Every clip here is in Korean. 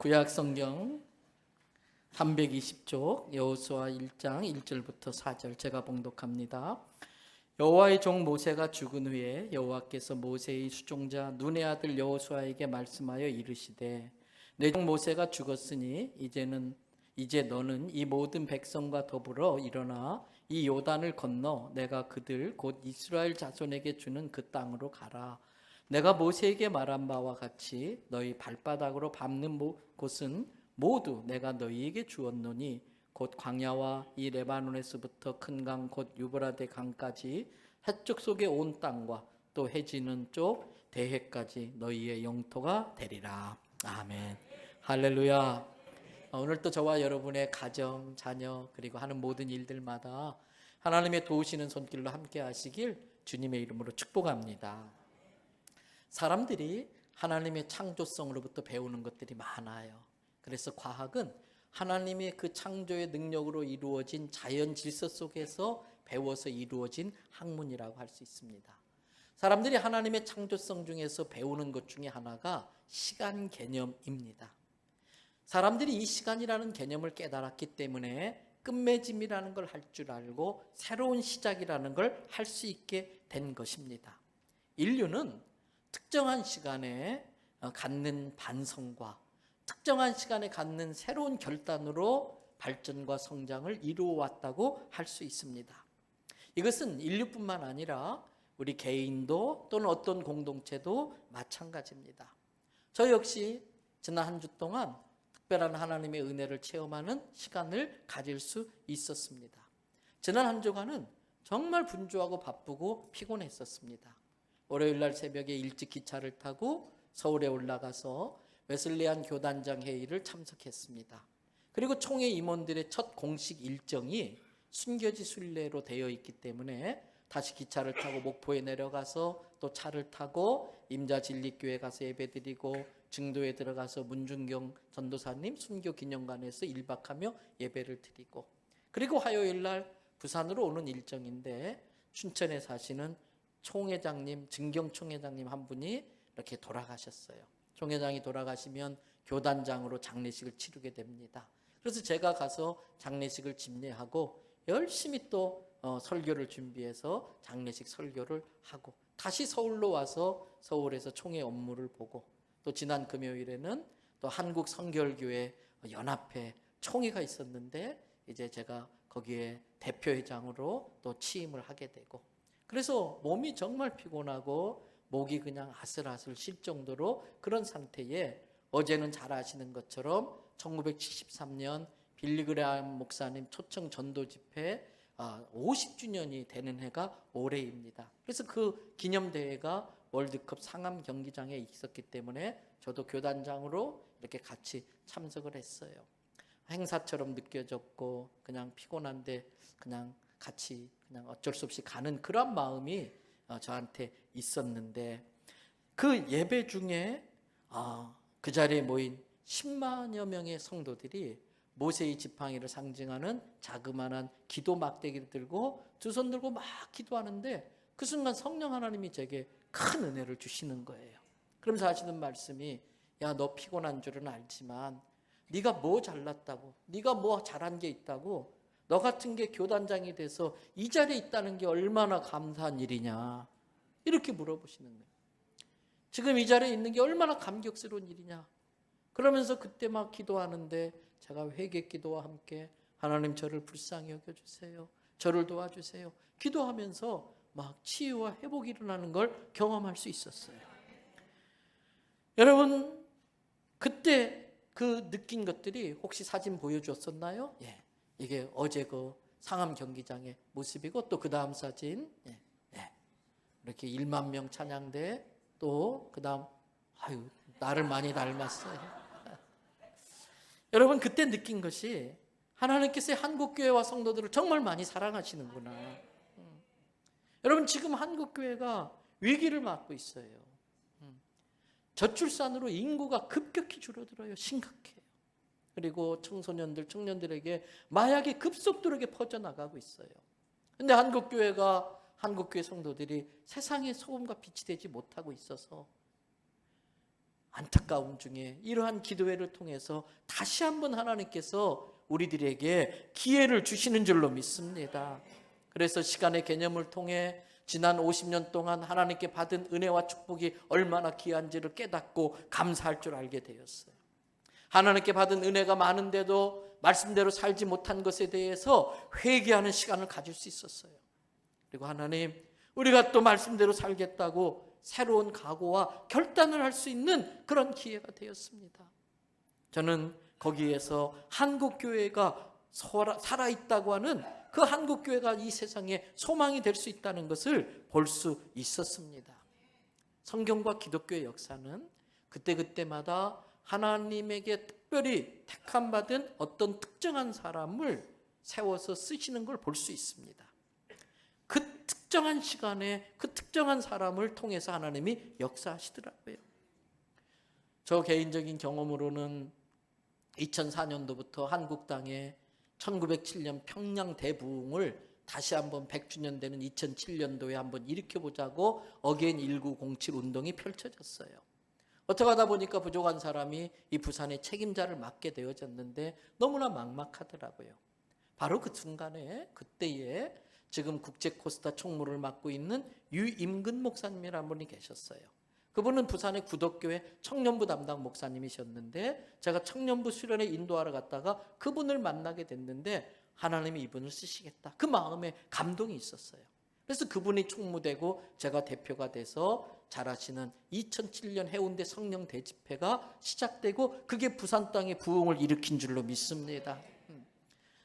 구약 성경 320쪽 여호수아 1장 1절부터 4절 제가 봉독합니다. 여호와의 종 모세가 죽은 후에 여호와께서 모세의 수종자 눈의 아들 여호수아에게 말씀하여 이르시되 내 종 모세가 죽었으니 이제 너는 이 모든 백성과 더불어 일어나 이 요단을 건너 내가 그들 곧 이스라엘 자손에게 주는 그 땅으로 가라. 내가 모세에게 말한 바와 같이 너희 발바닥으로 밟는 곳은 모두 내가 너희에게 주었노니 곧 광야와 이 레바논에서부터 큰 강 곧 유브라데 강까지 해쪽 속의 온 땅과 또 해지는 쪽 대해까지 너희의 영토가 되리라. 아멘. 할렐루야. 오늘 또 저와 여러분의 가정, 자녀 그리고 하는 모든 일들마다 하나님의 도우시는 손길로 함께 하시길 주님의 이름으로 축복합니다. 사람들이 하나님의 창조성으로부터 배우는 것들이 많아요. 그래서 과학은 하나님의 그 창조의 능력으로 이루어진 자연 질서 속에서 배워서 이루어진 학문이라고 할 수 있습니다. 사람들이 하나님의 창조성 중에서 배우는 것 중에 하나가 시간 개념입니다. 사람들이 이 시간이라는 개념을 깨달았기 때문에 끝맺음이라는 걸 할 줄 알고 새로운 시작이라는 걸 할 수 있게 된 것입니다. 인류는 특정한 시간에 갖는 반성과 특정한 시간에 갖는 새로운 결단으로 발전과 성장을 이루어 왔다고 할 수 있습니다. 이것은 인류뿐만 아니라 우리 개인도 또는 어떤 공동체도 마찬가지입니다. 저 역시 지난 한 주 동안 특별한 하나님의 은혜를 체험하는 시간을 가질 수 있었습니다. 지난 한 주간은 정말 분주하고 바쁘고 피곤했었습니다. 월요일 날 새벽에 일찍 기차를 타고 서울에 올라가서 웨슬레안 교단장 회의를 참석했습니다. 그리고 총회 임원들의 첫 공식 일정이 순교지 순례로 되어 있기 때문에 다시 기차를 타고 목포에 내려가서 또 차를 타고 임자진리교회 가서 예배드리고 증도에 들어가서 문중경 전도사님 순교기념관에서 1박하며 예배를 드리고 그리고 화요일 날 부산으로 오는 일정인데 춘천에 사시는 총회장님, 증경총회장님 한 분이 이렇게 돌아가셨어요. 총회장이 돌아가시면 교단장으로 장례식을 치르게 됩니다. 그래서 제가 가서 장례식을 집례하고 열심히 또 설교를 준비해서 장례식 설교를 하고 다시 서울로 와서 서울에서 총회 업무를 보고 또 지난 금요일에는 또 한국 성결교회 연합회 총회가 있었는데 이제 제가 거기에 대표회장으로 또 취임을 하게 되고 그래서 몸이 정말 피곤하고 목이 그냥 아슬아슬 쉴 정도로 그런 상태에 어제는 잘 아시는 것처럼 1973년 빌리그레암 목사님 초청 전도 집회 50주년이 되는 해가 올해입니다. 그래서 그 기념대회가 월드컵 상암 경기장에 있었기 때문에 저도 교단장으로 이렇게 같이 참석을 했어요. 행사처럼 느껴졌고 그냥 피곤한데 그냥 같이 그냥 어쩔 수 없이 가는 그런 마음이 저한테 있었는데 그 예배 중에 그 자리에 모인 10만여 명의 성도들이 모세의 지팡이를 상징하는 자그마한 기도 막대기를 들고 두 손 들고 막 기도하는데 그 순간 성령 하나님이 제게 큰 은혜를 주시는 거예요. 그러면서 하시는 말씀이 야, 너 피곤한 줄은 알지만 네가 뭐 잘났다고 네가 뭐 잘한 게 있다고 너 같은 게 교단장이 돼서 이 자리에 있다는 게 얼마나 감사한 일이냐 이렇게 물어보시는 거예요. 지금 이 자리에 있는 게 얼마나 감격스러운 일이냐. 그러면서 그때 막 기도하는데 제가 회개 기도와 함께 하나님 저를 불쌍히 여겨주세요. 저를 도와주세요. 기도하면서 막 치유와 회복이 일어나는 걸 경험할 수 있었어요. 여러분 그때 그 느낀 것들이 혹시 사진 보여줬었나요? 예. 이게 어제 그 상암 경기장의 모습이고 또 그 다음 사진 이렇게 1만 명 찬양대 또 그 다음 나를 많이 닮았어요. 여러분 그때 느낀 것이 하나님께서 한국교회와 성도들을 정말 많이 사랑하시는구나. 여러분 지금 한국교회가 위기를 맞고 있어요. 저출산으로 인구가 급격히 줄어들어요. 심각해요. 그리고 청소년들, 청년들에게 마약이 급속도로 퍼져나가고 있어요. 그런데 한국교회 성도들이 세상의 소금과 빛이 되지 못하고 있어서 안타까움 중에 이러한 기도회를 통해서 다시 한번 하나님께서 우리들에게 기회를 주시는 줄로 믿습니다. 그래서 시간의 개념을 통해 지난 50년 동안 하나님께 받은 은혜와 축복이 얼마나 귀한지를 깨닫고 감사할 줄 알게 되었어요. 하나님께 받은 은혜가 많은데도 말씀대로 살지 못한 것에 대해서 회개하는 시간을 가질 수 있었어요. 그리고 하나님, 우리가 또 말씀대로 살겠다고 새로운 각오와 결단을 할 수 있는 그런 기회가 되었습니다. 저는 거기에서 한국교회가 살아있다고 하는 그 한국교회가 이 세상에 소망이 될 수 있다는 것을 볼 수 있었습니다. 성경과 기독교의 역사는 그때그때마다 하나님에게 특별히 택함받은 어떤 특정한 사람을 세워서 쓰시는 걸 볼 수 있습니다. 그 특정한 시간에 그 특정한 사람을 통해서 하나님이 역사하시더라고요. 저 개인적인 경험으로는 2004년도부터 한국 땅에 1907년 평양 대부흥을 다시 한번 100주년 되는 2007년도에 한번 일으켜보자고 어게인 1907 운동이 펼쳐졌어요. 어떻게 하다 보니까 부족한 사람이 이 부산의 책임자를 맡게 되어졌는데 너무나 막막하더라고요. 바로 그 순간에 그때에 지금 국제코스타 총무를 맡고 있는 유임근 목사님이라는 분이 계셨어요. 그분은 부산의 구덕교회 청년부 담당 목사님이셨는데 제가 청년부 수련회 인도하러 갔다가 그분을 만나게 됐는데 하나님이 이분을 쓰시겠다. 그 마음에 감동이 있었어요. 그래서 그분이 총무되고 제가 대표가 돼서 잘 아시는 2007년 해운대 성령 대집회가 시작되고 그게 부산 땅에 부흥을 일으킨 줄로 믿습니다.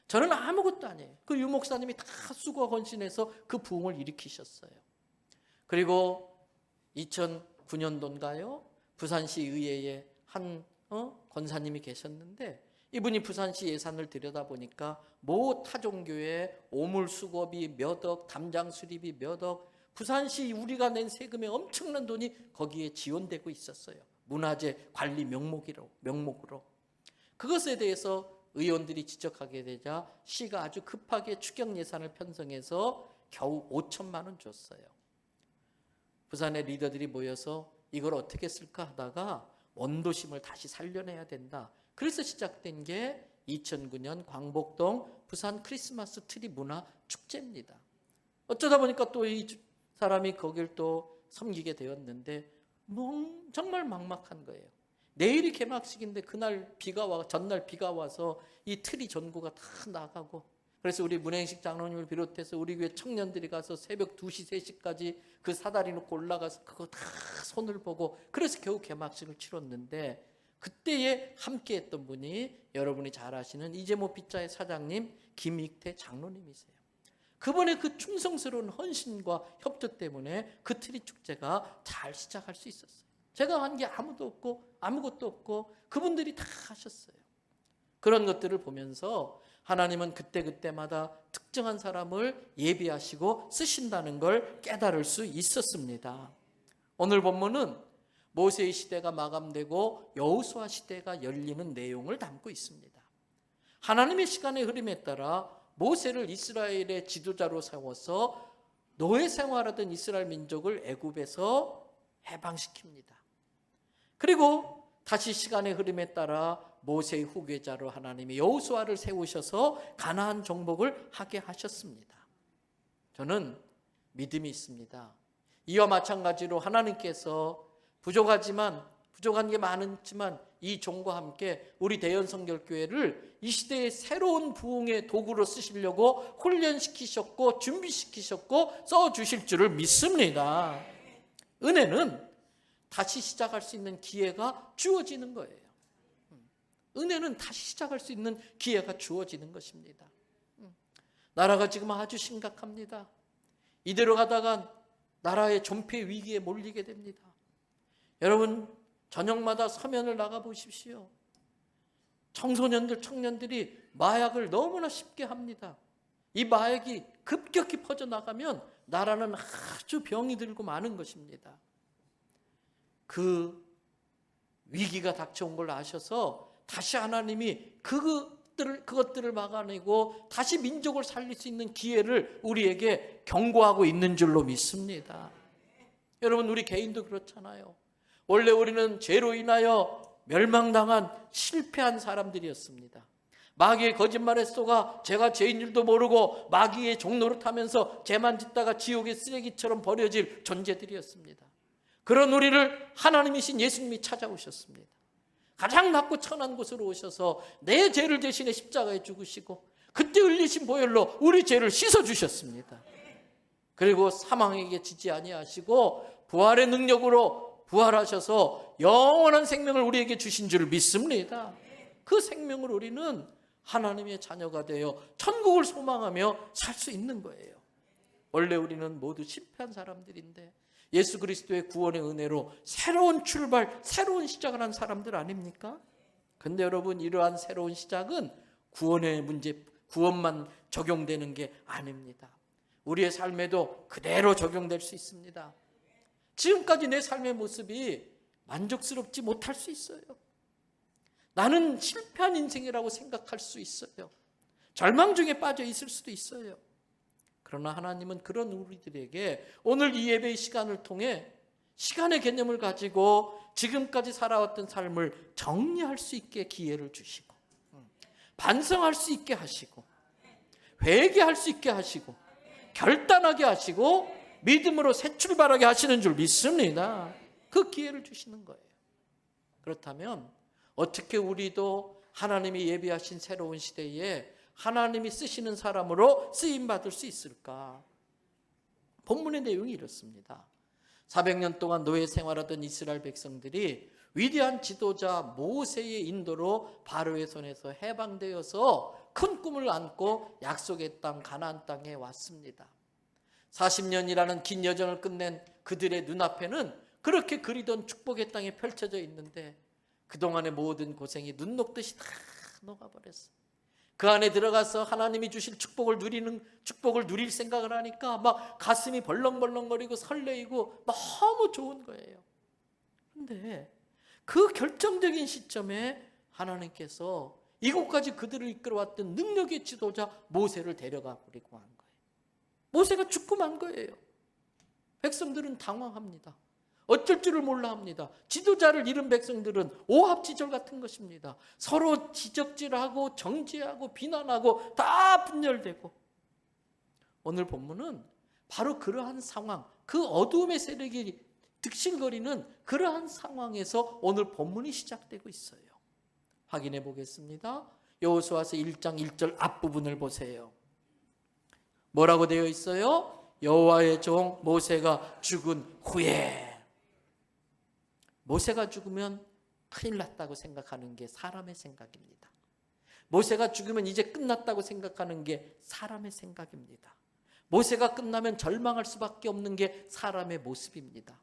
저는 아무것도 아니에요. 그 유 목사님이 다 수고와 헌신해서 그 부흥을 일으키셨어요. 그리고 2009년도인가요? 부산시 의회에 한 권사님이 계셨는데 이분이 부산시 예산을 들여다보니까 모 타종교회 오물수거비 몇 억, 담장 수리비 몇 억, 부산시 우리가 낸 세금의 엄청난 돈이 거기에 지원되고 있었어요. 문화재 관리 명목으로. 그것에 대해서 의원들이 지적하게 되자 시가 아주 급하게 추경 예산을 편성해서 겨우 5천만 원 줬어요. 부산의 리더들이 모여서 이걸 어떻게 쓸까 하다가 원도심을 다시 살려내야 된다. 그래서 시작된 게 2009년 광복동 부산 크리스마스 트리 문화 축제입니다. 어쩌다 보니까 또 이 사람이 거길 또 섬기게 되었는데 정말 막막한 거예요. 내일이 개막식인데 그날 전날 비가 와서 이 트리 전구가 다 나가고 그래서 우리 문행식 장로님을 비롯해서 우리 교회 청년들이 가서 새벽 2시, 3시까지 그 사다리 놓고 올라가서 그거 다 손을 보고 그래서 겨우 개막식을 치렀는데 그때에 함께했던 분이 여러분이 잘 아시는 이재모 빗자의 사장님 김익태 장로님이세요. 그분의 그 충성스러운 헌신과 협조 때문에 그 트리 축제가 잘 시작할 수 있었어요. 제가 한 게 아무것도 없고 그분들이 다 하셨어요. 그런 것들을 보면서 하나님은 그때마다 특정한 사람을 예비하시고 쓰신다는 걸 깨달을 수 있었습니다. 오늘 본문은 모세의 시대가 마감되고 여호수아 시대가 열리는 내용을 담고 있습니다. 하나님의 시간의 흐름에 따라 모세를 이스라엘의 지도자로 세워서 노예 생활하던 이스라엘 민족을 애굽에서 해방시킵니다. 그리고 다시 시간의 흐름에 따라 모세의 후계자로 하나님이 여호수아를 세우셔서 가나안 정복을 하게 하셨습니다. 저는 믿음이 있습니다. 이와 마찬가지로 하나님께서 부족한 게 많지만 이 종과 함께 우리 대연성결교회를 이 시대의 새로운 부흥의 도구로 쓰시려고 훈련시키셨고 준비시키셨고 써주실 줄을 믿습니다. 은혜는 다시 시작할 수 있는 기회가 주어지는 거예요. 은혜는 다시 시작할 수 있는 기회가 주어지는 것입니다. 나라가 지금 아주 심각합니다. 이대로 가다가 나라의 존폐 위기에 몰리게 됩니다. 여러분 저녁마다 서면을 나가 보십시오. 청년들이 마약을 너무나 쉽게 합니다. 이 마약이 급격히 퍼져나가면 나라는 아주 병이 들고 많은 것입니다. 그 위기가 닥쳐온 걸 아셔서 다시 하나님이 그것들을 막아내고 다시 민족을 살릴 수 있는 기회를 우리에게 경고하고 있는 줄로 믿습니다. 여러분 우리 개인도 그렇잖아요. 원래 우리는 죄로 인하여 멸망당한 실패한 사람들이었습니다. 마귀의 거짓말에 속아 제가 죄인 줄도 모르고 마귀의 종노릇하면서 죄만 짓다가 지옥의 쓰레기처럼 버려질 존재들이었습니다. 그런 우리를 하나님이신 예수님이 찾아오셨습니다. 가장 낮고 천한 곳으로 오셔서 내 죄를 대신해 십자가에 죽으시고 그때 흘리신 보혈로 우리 죄를 씻어주셨습니다. 그리고 사망에게 지지 아니하시고 부활의 능력으로 부활하셔서 영원한 생명을 우리에게 주신 줄 믿습니다. 그 생명을 우리는 하나님의 자녀가 되어 천국을 소망하며 살 수 있는 거예요. 원래 우리는 모두 실패한 사람들인데 예수 그리스도의 구원의 은혜로 새로운 출발, 새로운 시작을 한 사람들 아닙니까? 근데 여러분, 이러한 새로운 시작은 구원의 문제, 구원만 적용되는 게 아닙니다. 우리의 삶에도 그대로 적용될 수 있습니다. 지금까지 내 삶의 모습이 만족스럽지 못할 수 있어요. 나는 실패한 인생이라고 생각할 수 있어요. 절망 중에 빠져 있을 수도 있어요. 그러나 하나님은 그런 우리들에게 오늘 이 예배의 시간을 통해 시간의 개념을 가지고 지금까지 살아왔던 삶을 정리할 수 있게 기회를 주시고, 반성할 수 있게 하시고, 회개할 수 있게 하시고, 결단하게 하시고, 믿음으로 새 출발하게 하시는 줄 믿습니다. 그 기회를 주시는 거예요. 그렇다면 어떻게 우리도 하나님이 예비하신 새로운 시대에 하나님이 쓰시는 사람으로 쓰임받을 수 있을까? 본문의 내용이 이렇습니다. 400년 동안 노예 생활하던 이스라엘 백성들이 위대한 지도자 모세의 인도로 바로의 손에서 해방되어서 큰 꿈을 안고 약속의 땅 가나안 땅에 왔습니다. 40년이라는 긴 여정을 끝낸 그들의 눈앞에는 그렇게 그리던 축복의 땅이 펼쳐져 있는데 그동안의 모든 고생이 눈 녹듯이 다 녹아버렸어요. 그 안에 들어가서 하나님이 주실 축복을 누릴 생각을 하니까 막 가슴이 벌렁벌렁거리고 설레이고 너무 좋은 거예요. 그런데 그 결정적인 시점에 하나님께서 이곳까지 그들을 이끌어왔던 능력의 지도자 모세를 데려가 버리고 한 거예요. 모세가 죽고 만 거예요. 백성들은 당황합니다. 어쩔 줄을 몰라 합니다. 지도자를 잃은 백성들은 오합지졸 같은 것입니다. 서로 지적질하고 정죄하고 비난하고 다 분열되고, 오늘 본문은 바로 그러한 상황, 그 어두움의 세력이 득실거리는 그러한 상황에서 오늘 본문이 시작되고 있어요. 확인해 보겠습니다. 여호수아서 1장 1절 앞부분을 보세요. 뭐라고 되어 있어요? 여호와의 종 모세가 죽은 후에. 모세가 죽으면 큰일 났다고 생각하는 게 사람의 생각입니다. 모세가 죽으면 이제 끝났다고 생각하는 게 사람의 생각입니다. 모세가 끝나면 절망할 수밖에 없는 게 사람의 모습입니다.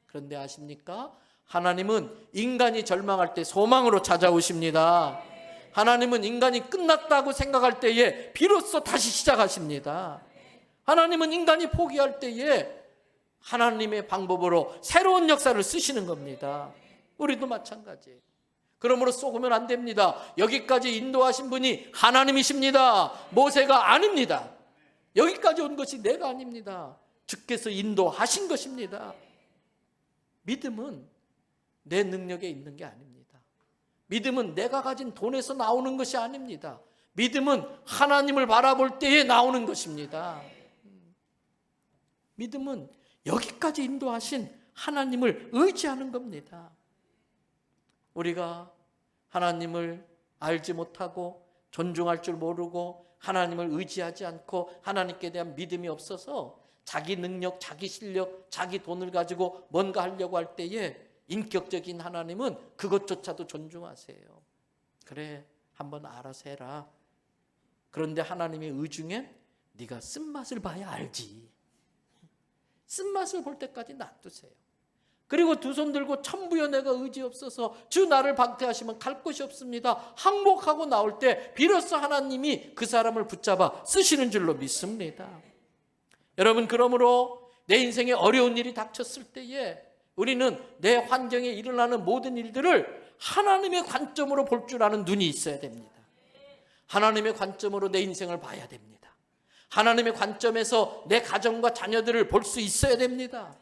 그런데 아십니까? 하나님은 인간이 절망할 때 소망으로 찾아오십니다. 하나님은 인간이 끝났다고 생각할 때에 비로소 다시 시작하십니다. 하나님은 인간이 포기할 때에 하나님의 방법으로 새로운 역사를 쓰시는 겁니다. 우리도 마찬가지예요. 그러므로 쏘으면 안 됩니다. 여기까지 인도하신 분이 하나님이십니다. 모세가 아닙니다. 여기까지 온 것이 내가 아닙니다. 주께서 인도하신 것입니다. 믿음은 내 능력에 있는 게 아닙니다. 믿음은 내가 가진 돈에서 나오는 것이 아닙니다. 믿음은 하나님을 바라볼 때에 나오는 것입니다. 믿음은 여기까지 인도하신 하나님을 의지하는 겁니다. 우리가 하나님을 알지 못하고 존중할 줄 모르고 하나님을 의지하지 않고 하나님께 대한 믿음이 없어서 자기 능력, 자기 실력, 자기 돈을 가지고 뭔가 하려고 할 때에 인격적인 하나님은 그것조차도 존중하세요. 그래, 한번 알아서 해라. 그런데 하나님의 의중엔 네가 쓴맛을 봐야 알지. 쓴맛을 볼 때까지 놔두세요. 그리고 두 손 들고 천부여 내가 의지 없어서 주 나를 박대하시면 갈 곳이 없습니다. 항복하고 나올 때 비로소 하나님이 그 사람을 붙잡아 쓰시는 줄로 믿습니다. 여러분, 그러므로 내 인생에 어려운 일이 닥쳤을 때에 우리는 내 환경에 일어나는 모든 일들을 하나님의 관점으로 볼 줄 아는 눈이 있어야 됩니다. 하나님의 관점으로 내 인생을 봐야 됩니다. 하나님의 관점에서 내 가정과 자녀들을 볼 수 있어야 됩니다.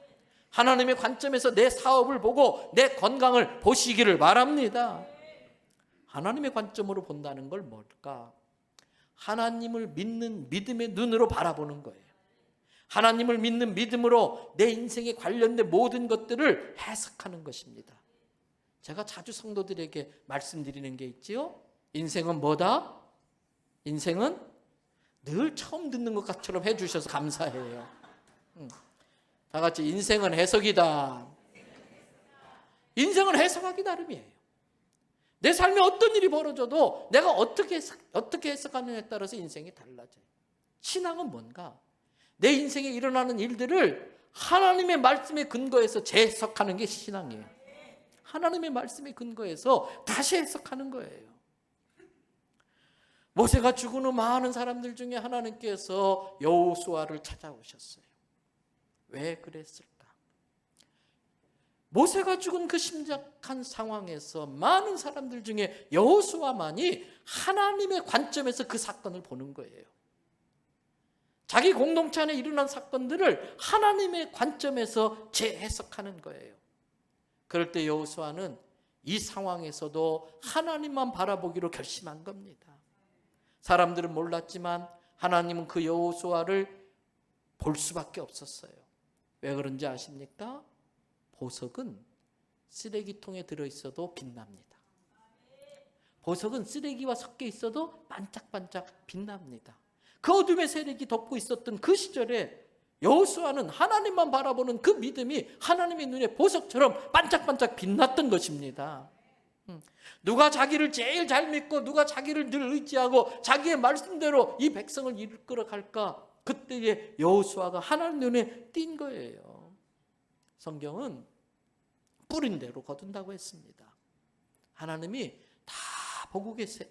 하나님의 관점에서 내 사업을 보고 내 건강을 보시기를 바랍니다. 하나님의 관점으로 본다는 걸 뭘까? 하나님을 믿는 믿음의 눈으로 바라보는 거예요. 하나님을 믿는 믿음으로 내 인생에 관련된 모든 것들을 해석하는 것입니다. 제가 자주 성도들에게 말씀드리는 게 있지요. 인생은 뭐다? 인생은 늘 처음 듣는 것처럼 해주셔서 감사해요. 다 같이 인생은 해석이다. 인생은 해석하기 나름이에요. 내 삶에 어떤 일이 벌어져도 내가 어떻게 해석하느냐에 따라서 인생이 달라져요. 신앙은 뭔가? 내 인생에 일어나는 일들을 하나님의 말씀에 근거해서 재해석하는 게 신앙이에요. 하나님의 말씀에 근거해서 다시 해석하는 거예요. 모세가 죽은 후 많은 사람들 중에 하나님께서 여호수아를 찾아오셨어요. 왜 그랬을까? 모세가 죽은 그 심각한 상황에서 많은 사람들 중에 여호수아만이 하나님의 관점에서 그 사건을 보는 거예요. 자기 공동체 안에 일어난 사건들을 하나님의 관점에서 재해석하는 거예요. 그럴 때 여호수아는 이 상황에서도 하나님만 바라보기로 결심한 겁니다. 사람들은 몰랐지만 하나님은 그 여호수아를 볼 수밖에 없었어요. 왜 그런지 아십니까? 보석은 쓰레기통에 들어있어도 빛납니다. 보석은 쓰레기와 섞여 있어도 반짝반짝 빛납니다. 그 어둠의 세력이 덮고 있었던 그 시절에 여호수아는 하나님만 바라보는 그 믿음이 하나님의 눈에 보석처럼 반짝반짝 빛났던 것입니다. 누가 자기를 제일 잘 믿고 누가 자기를 늘 의지하고 자기의 말씀대로 이 백성을 이끌어 갈까? 그때에 여호수아가 하나님 눈에 띈 거예요. 성경은 뿌린 대로 거둔다고 했습니다. 하나님이 다 보고 계세요.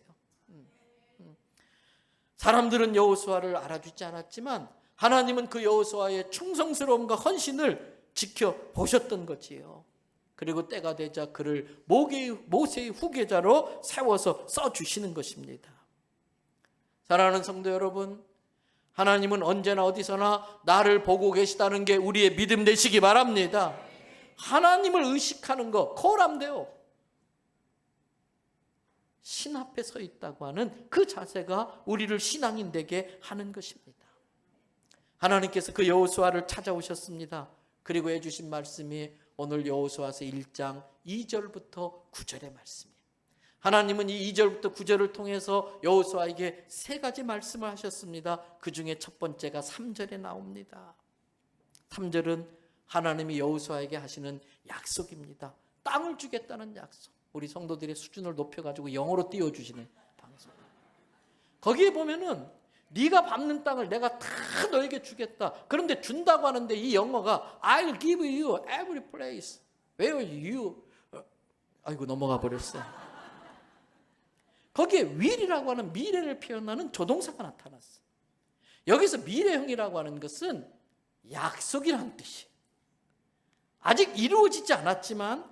사람들은 여호수아를 알아주지 않았지만 하나님은 그 여호수아의 충성스러움과 헌신을 지켜보셨던 거지요. 그리고 때가 되자 그를 모세의 후계자로 세워서 써주시는 것입니다. 사랑하는 성도 여러분, 하나님은 언제나 어디서나 나를 보고 계시다는 게 우리의 믿음 되시기 바랍니다. 하나님을 의식하는 거, 코람데오. 신 앞에 서 있다고 하는 그 자세가 우리를 신앙인 되게 하는 것입니다. 하나님께서 그 여호수아를 찾아오셨습니다. 그리고 해주신 말씀이 오늘 여호수아서 1장 2절부터 9절의 말씀이에요. 하나님은 이 2절부터 9절을 통해서 여호수아에게 세 가지 말씀을 하셨습니다. 그 중에 첫 번째가 3절에 나옵니다. 3절은 하나님이 여호수아에게 하시는 약속입니다. 땅을 주겠다는 약속. 우리 성도들의 수준을 높여가지고 영어로 띄워주시는 방송. 거기에 보면은 네가 밟는 땅을 내가 다 너에게 주겠다. 그런데 준다고 하는데 이 영어가 I'll give you every place where you 아이고 넘어가 버렸어요. 거기에 will이라고 하는 미래를 표현하는 조동사가 나타났어요. 여기서 미래형이라고 하는 것은 약속이라는 뜻이에요. 아직 이루어지지 않았지만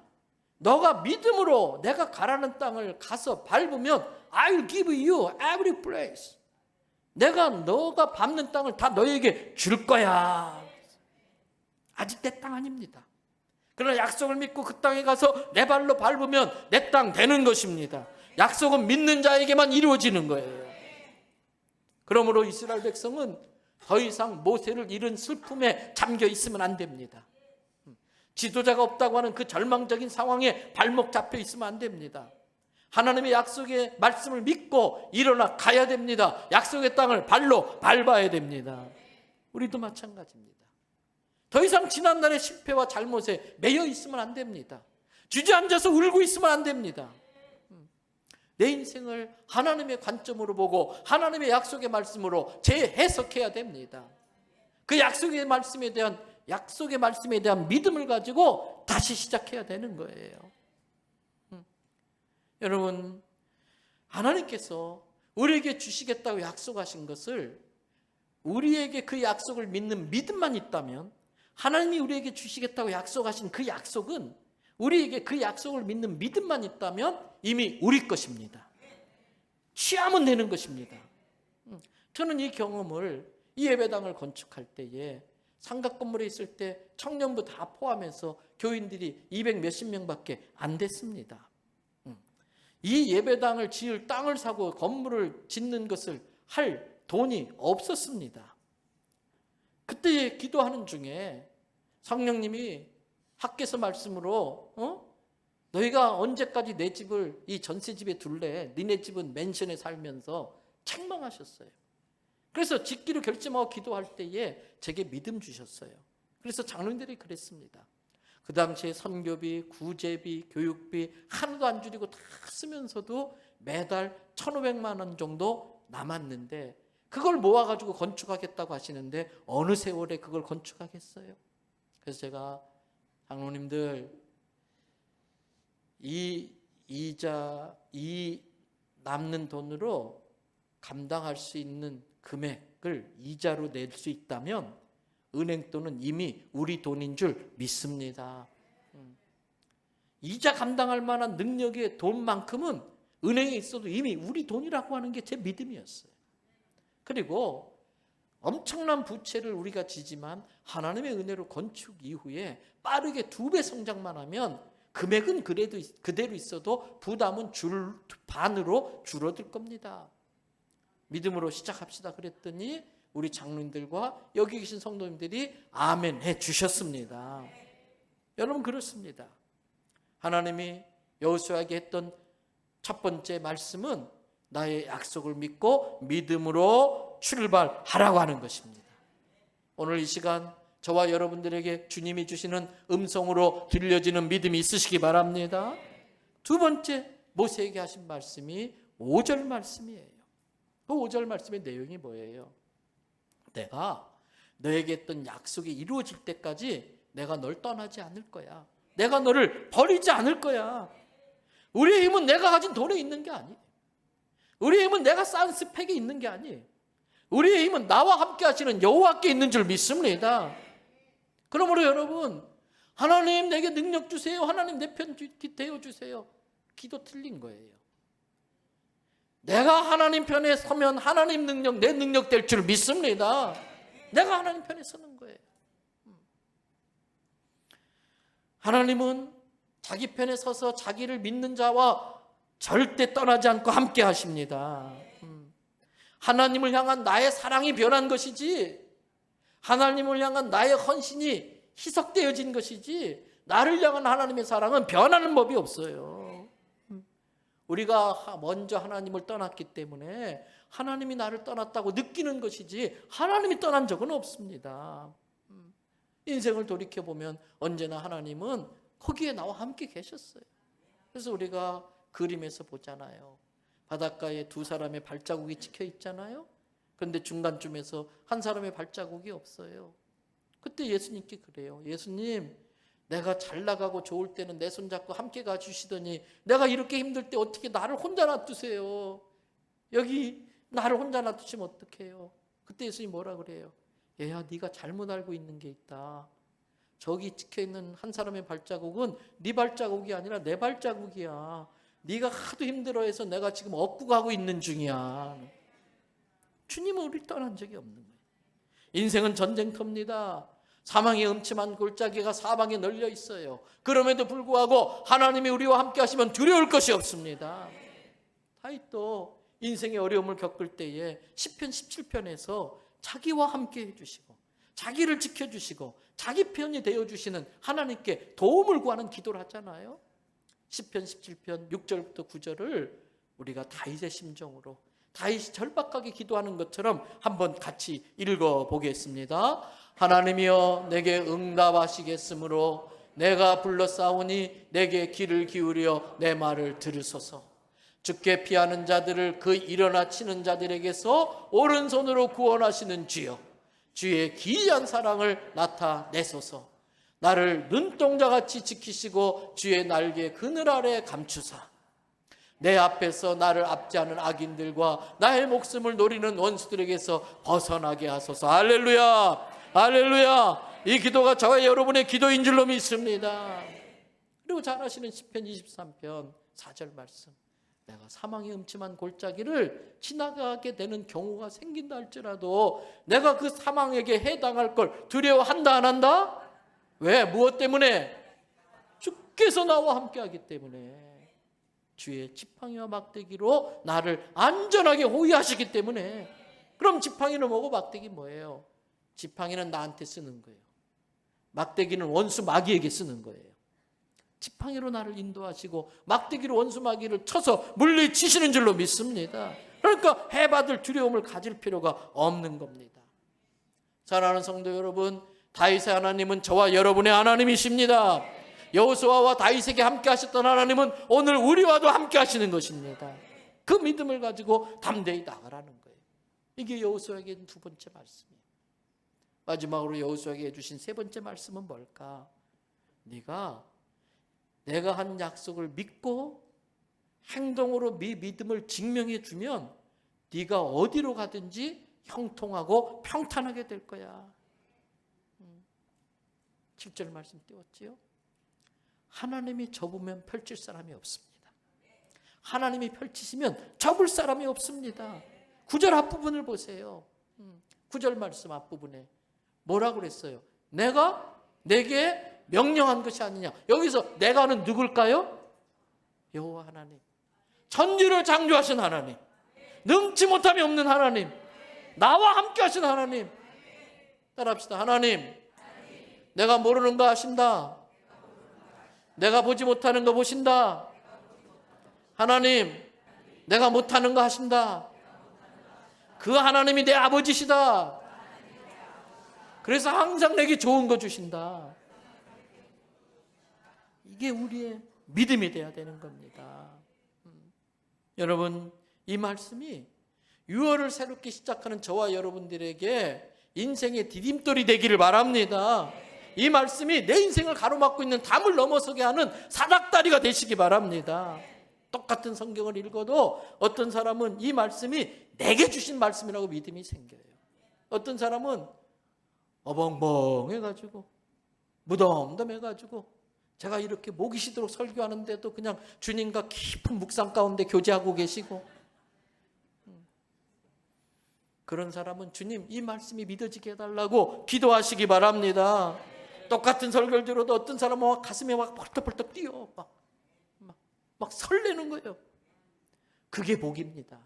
너가 믿음으로 내가 가라는 땅을 가서 밟으면 I'll give you every place. 너가 밟는 땅을 다 너에게 줄 거야. 아직 내 땅 아닙니다. 그러나 약속을 믿고 그 땅에 가서 내 발로 밟으면 내 땅 되는 것입니다. 약속은 믿는 자에게만 이루어지는 거예요. 그러므로 이스라엘 백성은 더 이상 모세를 잃은 슬픔에 잠겨 있으면 안 됩니다. 지도자가 없다고 하는 그 절망적인 상황에 발목 잡혀 있으면 안 됩니다. 하나님의 약속의 말씀을 믿고 일어나 가야 됩니다. 약속의 땅을 발로 밟아야 됩니다. 우리도 마찬가지입니다. 더 이상 지난날의 실패와 잘못에 매여 있으면 안 됩니다. 주저앉아서 울고 있으면 안 됩니다. 내 인생을 하나님의 관점으로 보고 하나님의 약속의 말씀으로 재해석해야 됩니다. 그 약속의 말씀에 대한 믿음을 가지고 다시 시작해야 되는 거예요. 여러분, 하나님께서 우리에게 주시겠다고 약속하신 것을 우리에게 그 약속을 믿는 믿음만 있다면, 하나님이 우리에게 주시겠다고 약속하신 그 약속은 우리에게 그 약속을 믿는 믿음만 있다면 이미 우리 것입니다. 취하면 되는 것입니다. 저는 이 경험을, 이 예배당을 건축할 때에 삼각 건물에 있을 때 청년부 다 포함해서 교인들이 200 몇십 명밖에 안 됐습니다. 이 예배당을 지을 땅을 사고 건물을 짓는 것을 할 돈이 없었습니다. 그때 기도하는 중에 성령님이 학개서 말씀으로 너희가 언제까지 내 집을 이 전세집에 둘래? 니네 집은 맨션에 살면서 책망하셨어요. 그래서 짓기로 결심하고 기도할 때에 제게 믿음 주셨어요. 그래서 장로님들이 그랬습니다. 그 당시에 선교비, 구제비, 교육비 하나도 안 줄이고 다 쓰면서도 매달 1,500만 원 정도 남았는데 그걸 모아가지고 건축하겠다고 하시는데 어느 세월에 그걸 건축하겠어요? 그래서 제가 장로님들 이 남는 돈으로 감당할 수 있는 금액을 이자로 낼 수 있다면 은행 돈은 이미 우리 돈인 줄 믿습니다. 이자 감당할 만한 능력의 돈만큼은 은행에 있어도 이미 우리 돈이라고 하는 게 제 믿음이었어요. 그리고 엄청난 부채를 우리가 지지만 하나님의 은혜로 건축 이후에 빠르게 2배 성장만 하면 금액은 그대로 있어도 부담은 반으로 줄어들 겁니다. 믿음으로 시작합시다 그랬더니 우리 장로님들과 여기 계신 성도님들이 아멘 해 주셨습니다. 여러분 그렇습니다. 하나님이 여호수아에게 했던 첫 번째 말씀은 나의 약속을 믿고 믿음으로 출발하라고 하는 것입니다. 오늘 이 시간 저와 여러분들에게 주님이 주시는 음성으로 들려지는 믿음이 있으시기 바랍니다. 두 번째 모세에게 하신 말씀이 5절 말씀이에요. 그 5절 말씀의 내용이 뭐예요? 내가 너에게 했던 약속이 이루어질 때까지 내가 널 떠나지 않을 거야. 내가 너를 버리지 않을 거야. 우리의 힘은 내가 가진 돈에 있는 게 아니에요. 우리의 힘은 내가 쌓은 스펙에 있는 게 아니에요. 우리의 힘은 나와 함께 하시는 여호와께 있는 줄 믿습니다. 그러므로 여러분, 하나님 내게 능력 주세요. 하나님 내 편 되어주세요. 기도 틀린 거예요. 내가 하나님 편에 서면 하나님 능력, 내 능력 될 줄 믿습니다. 내가 하나님 편에 서는 거예요. 하나님은 자기 편에 서서 자기를 믿는 자와 절대 떠나지 않고 함께 하십니다. 하나님을 향한 나의 사랑이 변한 것이지, 하나님을 향한 나의 헌신이 희석되어진 것이지, 나를 향한 하나님의 사랑은 변하는 법이 없어요. 우리가 먼저 하나님을 떠났기 때문에 하나님이 나를 떠났다고 느끼는 것이지 하나님이 떠난 적은 없습니다. 인생을 돌이켜보면 언제나 하나님은 거기에 나와 함께 계셨어요. 그래서 우리가 그림에서 보잖아요. 바닷가에 두 사람의 발자국이 찍혀 있잖아요. 그런데 중간쯤에서 한 사람의 발자국이 없어요. 그때 예수님께 그래요. 예수님, 내가 잘 나가고 좋을 때는 내 손잡고 함께 가주시더니 내가 이렇게 힘들 때 어떻게 나를 혼자 놔두세요? 여기 나를 혼자 놔두시면 어떡해요? 그때 예수님이 뭐라 그래요? 얘야, 네가 잘못 알고 있는 게 있다. 저기 찍혀있는 한 사람의 발자국은 네 발자국이 아니라 내 발자국이야. 네가 하도 힘들어해서 내가 지금 얻고 가고 있는 중이야. 주님은 우리를 떠난 적이 없는 거예요. 인생은 전쟁터입니다. 사망의 음침한 골짜기가 사방에 널려 있어요. 그럼에도 불구하고 하나님이 우리와 함께 하시면 두려울 것이 없습니다. 다윗도 인생의 어려움을 겪을 때에 시편 17편에서 자기와 함께 해주시고 자기를 지켜주시고 자기 편이 되어주시는 하나님께 도움을 구하는 기도를 하잖아요. 시편 17편 6절부터 9절을 우리가 다윗의 심정으로 다윗이 절박하게 기도하는 것처럼 한번 같이 읽어보겠습니다. 하나님이여 내게 응답하시겠으므로 내가 불러싸우니 내게 귀를 기울여 내 말을 들으소서. 주께 피하는 자들을 그 일어나 치는 자들에게서 오른손으로 구원하시는 주여, 주의 기이한 사랑을 나타내소서. 나를 눈동자같이 지키시고 주의 날개 그늘 아래 감추사 내 앞에서 나를 압제하는 악인들과 나의 목숨을 노리는 원수들에게서 벗어나게 하소서. 할렐루야, 할렐루야. 이 기도가 저와 여러분의 기도인 줄로 믿습니다. 그리고 잘 아시는 시편 23편 4절 말씀, 내가 사망의 음침한 골짜기를 지나가게 되는 경우가 생긴다 할지라도 내가 그 사망에게 해당할 걸 두려워한다 안 한다? 왜? 무엇 때문에? 주께서 나와 함께하기 때문에. 주의 지팡이와 막대기로 나를 안전하게 호위하시기 때문에. 그럼 지팡이는 뭐고 막대기 뭐예요? 지팡이는 나한테 쓰는 거예요. 막대기는 원수 마귀에게 쓰는 거예요. 지팡이로 나를 인도하시고 막대기로 원수 마귀를 쳐서 물리치시는 줄로 믿습니다. 그러니까 해받을 두려움을 가질 필요가 없는 겁니다. 사랑하는 성도 여러분, 다윗의 하나님은 저와 여러분의 하나님이십니다. 여호수아와 다윗에게 함께 하셨던 하나님은 오늘 우리와도 함께 하시는 것입니다. 그 믿음을 가지고 담대히 나가라는 거예요. 이게 여호수아에게 두 번째 말씀이에요. 마지막으로 여호수아에게 해주신 세 번째 말씀은 뭘까? 내가 한 약속을 믿고 행동으로 네 믿음을 증명해 주면 네가 어디로 가든지 형통하고 평탄하게 될 거야. 7절 말씀 띄웠지요? 하나님이 접으면 펼칠 사람이 없습니다. 하나님이 펼치시면 접을 사람이 없습니다. 9절 앞부분을 보세요. 9절 말씀 앞부분에 뭐라고 그랬어요? 내가 내게 명령한 것이 아니냐. 여기서 내가는 누굴까요? 여호와 하나님. 천지를 창조하신 하나님. 능치 못함이 없는 하나님. 나와 함께 하신 하나님. 따라합시다. 하나님, 내가 모르는 거 아신다. 내가 보지 못하는 거 보신다. 하나님, 내가 못하는 거 하신다. 그 하나님이 내 아버지시다. 그래서 항상 내게 좋은 거 주신다. 이게 우리의 믿음이 돼야 되는 겁니다. 여러분, 이 말씀이 6월을 새롭게 시작하는 저와 여러분들에게 인생의 디딤돌이 되기를 바랍니다. 이 말씀이 내 인생을 가로막고 있는 담을 넘어서게 하는 사닥다리가 되시기 바랍니다. 똑같은 성경을 읽어도 어떤 사람은 이 말씀이 내게 주신 말씀이라고 믿음이 생겨요. 어떤 사람은 어벙벙해가지고 무덤덤해가지고 제가 이렇게 목이 쉬도록 설교하는데도 그냥 주님과 깊은 묵상 가운데 교제하고 계시고, 그런 사람은 주님 이 말씀이 믿어지게 해달라고 기도하시기 바랍니다. 똑같은 설교를 들어도 어떤 사람은 막 가슴에 막 벌떡벌떡 뛰어 막 설레는 거예요. 그게 복입니다.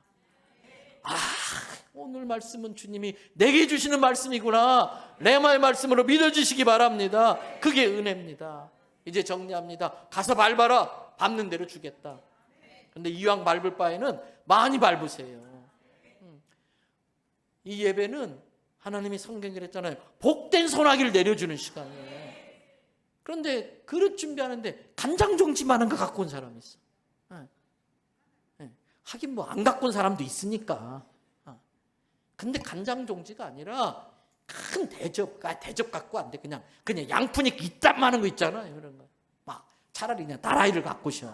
오늘 말씀은 주님이 내게 주시는 말씀이구나, 레마의 말씀으로 믿어주시기 바랍니다. 그게 은혜입니다. 이제 정리합니다. 가서 밟아라. 밟는 대로 주겠다. 그런데 이왕 밟을 바에는 많이 밟으세요. 이 예배는 하나님이 성경에 그랬잖아요. 복된 소나기를 내려주는 시간이에요. 그런데 그릇 준비하는데 간장종지만한 거 갖고 온 사람이 있어. 하긴 뭐 안 갖고 온 사람도 있으니까. 근데 간장종지가 아니라 큰 대접 갖고 안 돼. 그냥 양푼이 이딴만한 거 있잖아요. 그런 거. 막 차라리 그냥 다라이를 갖고 오셔.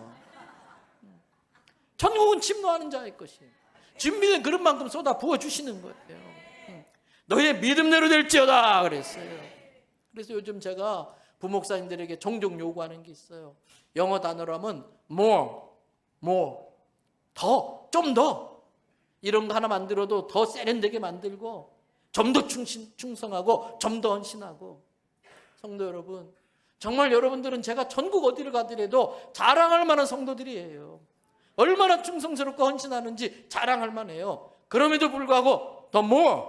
천국은 침노하는 자의 것이에요. 준비된 그릇만큼 쏟아 부어주시는 거예요. 너희의 믿음대로 될지어다 그랬어요. 그래서 요즘 제가 부목사님들에게 종종 요구하는 게 있어요. 영어 단어로 하면 more, 좀 더. 이런 거 하나 만들어도 더 세련되게 만들고 좀 더 충성하고 좀 더 헌신하고. 성도 여러분, 정말 여러분들은 제가 전국 어디를 가더라도 자랑할 만한 성도들이에요. 얼마나 충성스럽고 헌신하는지 자랑할 만해요. 그럼에도 불구하고 더 more,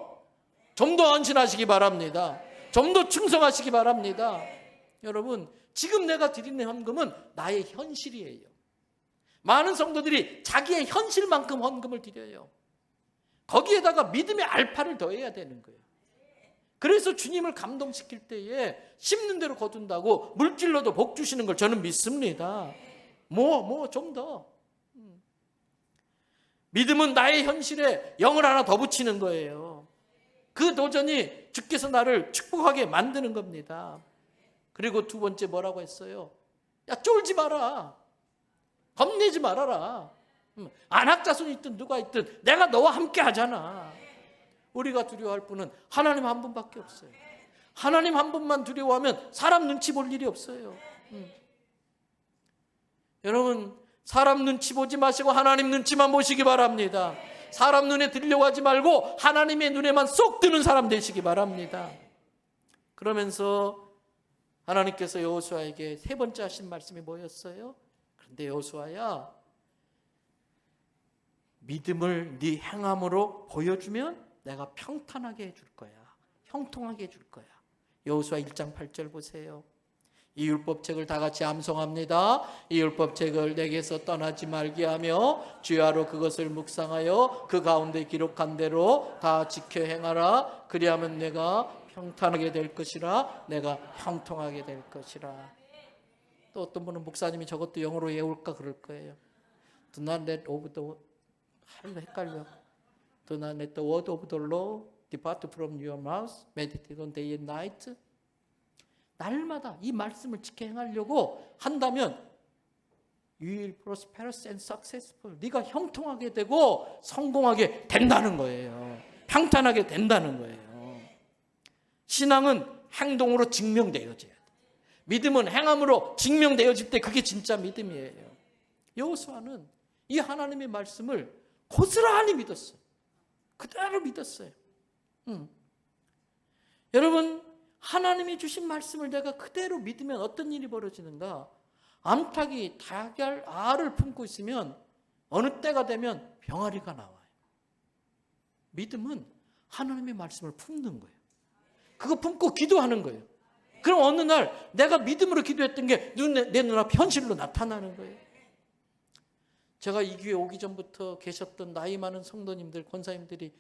좀 더 헌신하시기 바랍니다. 좀 더 충성하시기 바랍니다. 여러분, 지금 내가 드리는 헌금은 나의 현실이에요. 많은 성도들이 자기의 현실만큼 헌금을 드려요. 거기에다가 믿음의 알파를 더해야 되는 거예요. 그래서 주님을 감동시킬 때에 심는 대로 거둔다고 물질로도 복 주시는 걸 저는 믿습니다. 좀 더. 믿음은 나의 현실에 영을 하나 더 붙이는 거예요. 그 도전이 주께서 나를 축복하게 만드는 겁니다. 그리고 두 번째 뭐라고 했어요? 야, 쫄지 마라. 겁내지 말아라. 안학자손이 있든 누가 있든 내가 너와 함께 하잖아. 우리가 두려워할 분은 하나님 한 분밖에 없어요. 하나님 한 분만 두려워하면 사람 눈치 볼 일이 없어요. 여러분, 사람 눈치 보지 마시고 하나님 눈치만 보시기 바랍니다. 사람 눈에 들려고 하지 말고 하나님의 눈에만 쏙 드는 사람 되시기 바랍니다. 그러면서 하나님께서 여호수아에게 세 번째 하신 말씀이 뭐였어요? 그런데 여호수아야, 믿음을 네 행함으로 보여주면 내가 평탄하게 해줄 거야. 형통하게 해줄 거야. 여호수아 1장 8절 보세요. 이 율법책을 다 같이 암송합니다. 이 율법책을 내게서 떠나지 말게 하며 주야로 그것을 묵상하여 그 가운데 기록한 대로 다 지켜 행하라. 그리하면 내가 평탄하게 될 것이라. 내가 형통하게 될 것이라. 또 어떤 분은 목사님이 저것도 영어로 외울까 그럴 거예요. Do not let of the 헷갈려. Do not let the word of the law depart from your mouth. Meditate on day and night. 날마다 이 말씀을 지켜 행하려고 한다면 You will prosperous and successful. 네가 형통하게 되고 성공하게 된다는 거예요. 평탄하게 된다는 거예요. 신앙은 행동으로 증명되어져야 돼. 믿음은 행함으로 증명되어질 때 그게 진짜 믿음이에요. 여호수아는 이 하나님의 말씀을 고스란히 믿었어요. 그대로 믿었어요. 여러분, 하나님이 주신 말씀을 내가 그대로 믿으면 어떤 일이 벌어지는가? 암탉이 달걀 알을 품고 있으면 어느 때가 되면 병아리가 나와요. 믿음은 하나님의 말씀을 품는 거예요. 그거 품고 기도하는 거예요. 그럼 어느 날 내가 믿음으로 기도했던 게 내 눈앞에 현실로 나타나는 거예요. 제가 이 교회 오기 전부터 계셨던 나이 많은 성도님들, 권사님들이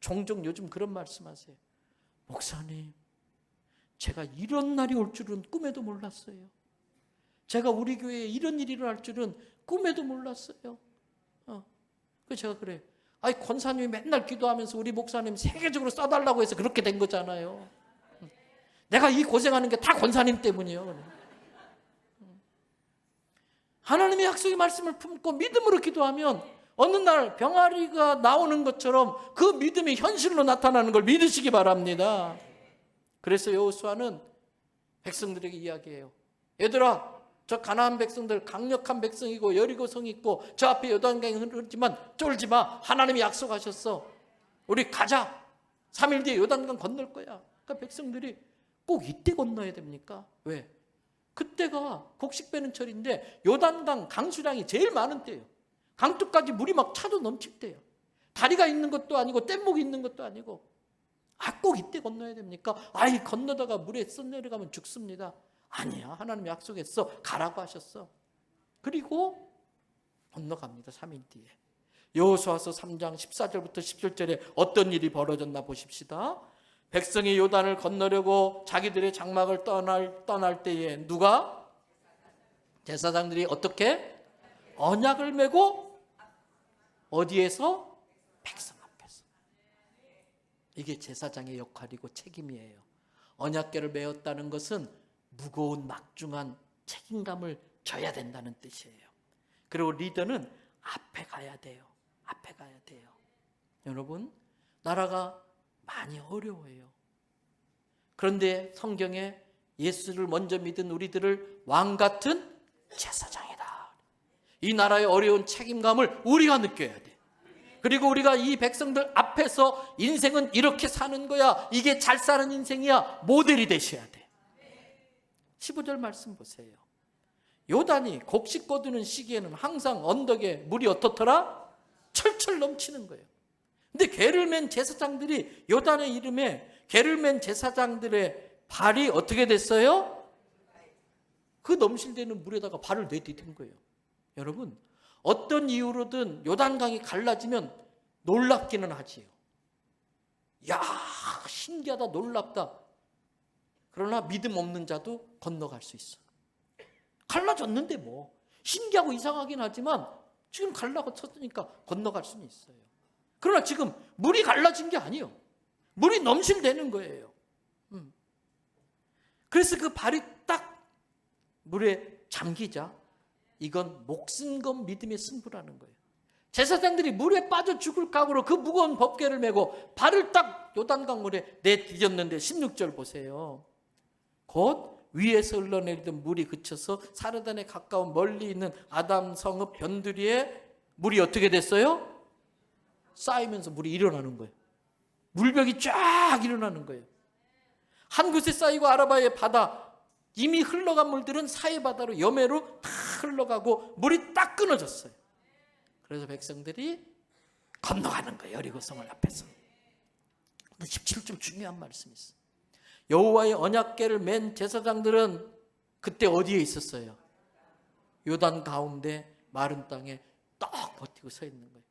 종종 요즘 그런 말씀하세요. 목사님, 제가 이런 날이 올 줄은 꿈에도 몰랐어요. 제가 우리 교회에 이런 일이 일어날 줄은 꿈에도 몰랐어요. 그래서 제가 그래요. 아니, 권사님이 맨날 기도하면서 우리 목사님 세계적으로 써달라고 해서 그렇게 된 거잖아요. 내가 이 고생하는 게 다 권사님 때문이에요. 하나님의 약속의 말씀을 품고 믿음으로 기도하면 어느 날 병아리가 나오는 것처럼 그 믿음이 현실로 나타나는 걸 믿으시기 바랍니다. 그래서 여호수아는 백성들에게 이야기해요. 얘들아, 저 가나안 백성들 강력한 백성이고 여리고성이 있고 저 앞에 요단강이 흐르지만 쫄지 마. 하나님이 약속하셨어. 우리 가자. 3일 뒤에 요단강 건널 거야. 그러니까 백성들이 꼭 이때 건너야 됩니까? 왜? 그때가 곡식 빼는 철인데 요단강 강수량이 제일 많은 때예요. 강둑까지 물이 막 차도 넘칠 때예요. 다리가 있는 것도 아니고 뗏목이 있는 것도 아니고. 꼭 이때 건너야 됩니까? 아이, 건너다가 물에 썩내려가면 죽습니다. 아니야, 하나님 약속했어. 가라고 하셨어. 그리고 건너갑니다. 3일 뒤에. 여호수아서 3장 14절부터 17절에 어떤 일이 벌어졌나 보십시다. 백성이 요단을 건너려고 자기들의 장막을 떠날 때에 누가? 제사장들이 어떻게? 언약을 메고 어디에서? 백성 앞에서. 이게 제사장의 역할이고 책임이에요. 언약궤를 메었다는 것은 무거운 막중한 책임감을 져야 된다는 뜻이에요. 그리고 리더는 앞에 가야 돼요. 앞에 가야 돼요. 여러분, 나라가 많이 어려워요. 그런데 성경에 예수를 먼저 믿은 우리들을 왕 같은 제사장이다. 이 나라의 어려운 책임감을 우리가 느껴야 돼. 그리고 우리가 이 백성들 앞에서 인생은 이렇게 사는 거야, 이게 잘 사는 인생이야, 모델이 되셔야 돼. 15절 말씀 보세요. 요단이 곡식 거두는 시기에는 항상 언덕에 물이 어떻더라? 철철 넘치는 거예요. 근데 개를 맨 제사장들이 요단의 이름에 개를 맨 제사장들의 발이 어떻게 됐어요? 그 넘실대는 물에다가 발을 내디딘 거예요. 여러분, 어떤 이유로든 요단강이 갈라지면 놀랍기는 하지요. 야, 신기하다, 놀랍다. 그러나 믿음 없는 자도 건너갈 수 있어. 갈라졌는데 뭐 신기하고 이상하긴 하지만 지금 갈라졌으니까 건너갈 수는 있어요. 그러나 지금 물이 갈라진 게 아니에요. 물이 넘실대는 거예요. 그래서 그 발이 딱 물에 잠기자 이건 목숨 건 믿음의 승부라는 거예요. 제사장들이 물에 빠져 죽을 각오로 그 무거운 법궤를 메고 발을 딱 요단강 물에 내디뎠는데 16절 보세요. 곧 위에서 흘러내리던 물이 그쳐서 사르단에 가까운 멀리 있는 아담 성읍 변두리에 물이 어떻게 됐어요? 쌓이면서 물이 일어나는 거예요. 물벽이 쫙 일어나는 거예요. 한 곳에 쌓이고 아라바의 바다, 이미 흘러간 물들은 사해 바다로 여매로 다 흘러가고 물이 딱 끊어졌어요. 그래서 백성들이 건너가는 거예요. 여리고성을 앞에서. 17절 중요한 말씀이 있어요. 여호와의 언약궤를 맨 제사장들은 그때 어디에 있었어요? 요단 가운데 마른 땅에 딱 버티고 서 있는 거예요.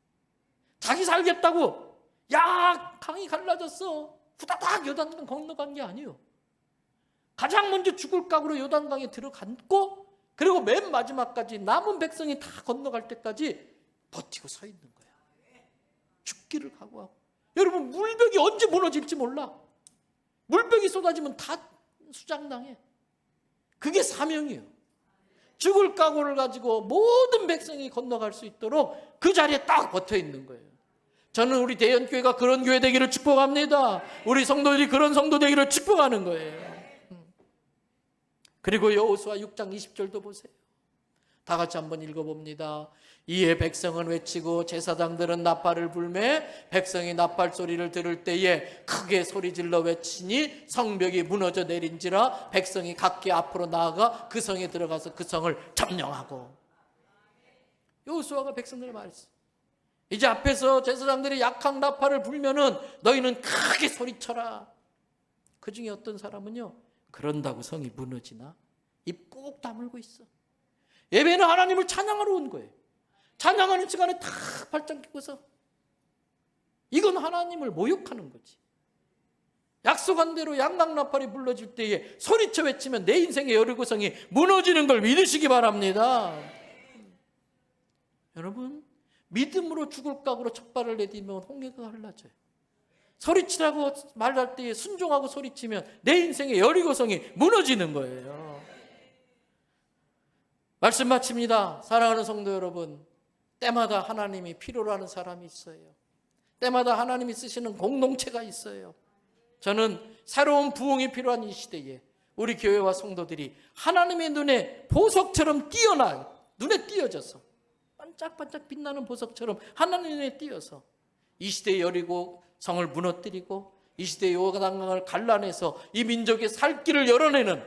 자기 살겠다고 야 강이 갈라졌어 후다닥 요단강 건너간 게 아니에요. 가장 먼저 죽을 각오로 요단강에 들어갔고, 그리고 맨 마지막까지 남은 백성이 다 건너갈 때까지 버티고 서 있는 거예요. 죽기를 각오하고. 여러분, 물벽이 언제 무너질지 몰라. 물벽이 쏟아지면 다 수장당해. 그게 사명이에요. 죽을 각오를 가지고 모든 백성이 건너갈 수 있도록 그 자리에 딱 버텨 있는 거예요. 저는 우리 대연교회가 그런 교회 되기를 축복합니다. 우리 성도들이 그런 성도 되기를 축복하는 거예요. 그리고 여호수아 6장 20절도 보세요. 다 같이 한번 읽어봅니다. 이에 백성은 외치고 제사장들은 나팔을 불매 백성이 나팔 소리를 들을 때에 크게 소리질러 외치니 성벽이 무너져 내린지라 백성이 각기 앞으로 나아가 그 성에 들어가서 그 성을 점령하고. 여호수아가 백성들을 말했어. 이제 앞에서 제사장들이 약한 나팔을 불면은 너희는 크게 소리쳐라. 그 중에 어떤 사람은요, 그런다고 성이 무너지나? 입 꾹 다물고 있어. 예배는 하나님을 찬양하러 온 거예요. 찬양하는 시간에 다 발장 끼고서. 이건 하나님을 모욕하는 거지. 약속한 대로 양강나팔이 불러질 때에 소리쳐 외치면 내 인생의 여리고성이 무너지는 걸 믿으시기 바랍니다. 여러분, 믿음으로 죽을 각오로 첫 발을 내디면 홍해가 갈라져요. 소리치라고 말할 때에 순종하고 소리치면 내 인생의 여리고성이 무너지는 거예요. 말씀 마칩니다. 사랑하는 성도 여러분, 때마다 하나님이 필요로 하는 사람이 있어요. 때마다 하나님이 쓰시는 공동체가 있어요. 저는 새로운 부흥이 필요한 이 시대에 우리 교회와 성도들이 하나님의 눈에 보석처럼 띄어나요. 눈에 띄어져서 반짝반짝 빛나는 보석처럼 하나님의 눈에 띄어서 이 시대의 여리고 성을 무너뜨리고 이 시대의 요단강을 갈라내서 이 민족의 살 길을 열어내는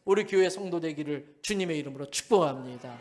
우리 교회 성도 되기를 주님의 이름으로 축복합니다.